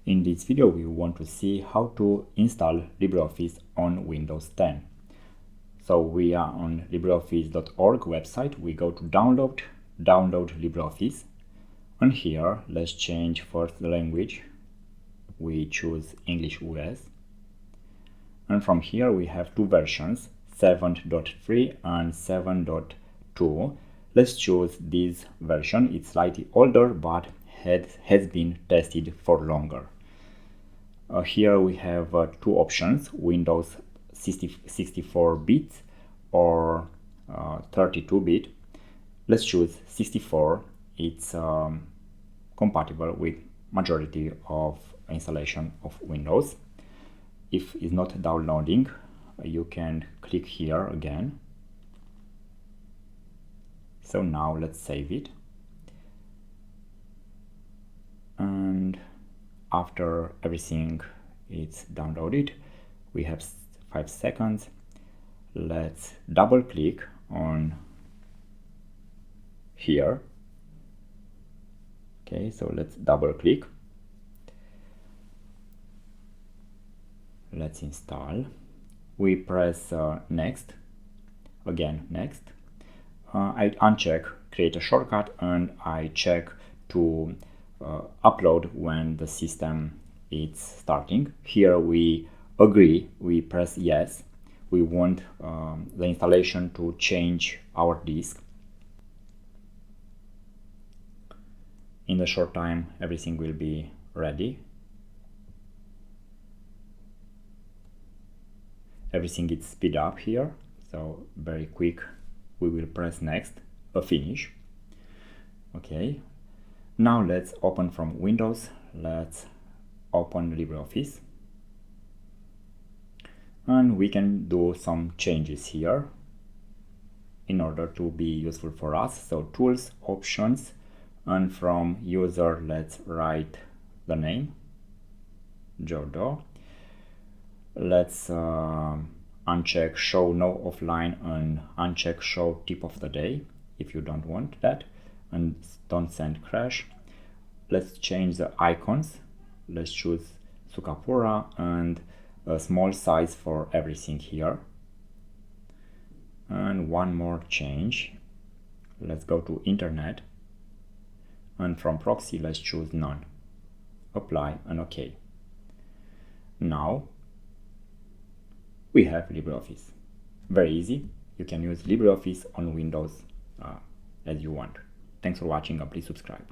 In this video we want to see how to install LibreOffice on Windows 10. So we are on LibreOffice.org website. We go to download LibreOffice, and here let's change first the language. We choose English US, and from here we have two versions, 7.3 and 7.2. Let's choose this version. It's slightly older but has been tested for longer. Here we have two options, Windows 64-bit or 32-bit. Let's choose 64. It's compatible with majority of installation of Windows. If it's not downloading, you can click here again. So now let's save it. And after everything is downloaded, we have 5 seconds. Let's double click on here. Okay, so let's double click. Let's install. We press next, again next. I uncheck create a shortcut, and I check to upload when the system is starting. Here we agree, we press yes. We want the installation to change our disk. In a short time everything will be ready. Everything is speed up here, so very quick. We will press next, finish. Okay, now let's open from Windows. Let's open LibreOffice, and we can do some changes here in order to be useful for us. So tools, options, and from user let's write the name Jodo. Let's uncheck show no offline and uncheck show tip of the day if you don't want that, and don't send crash. Let's change the icons. Let's choose Suport and a small size for everything here. And one more change. Let's go to internet, and from proxy let's choose none. Apply and OK. Now we have LibreOffice. Very easy. You can use LibreOffice on Windows as you want. Thanks for watching, and please subscribe.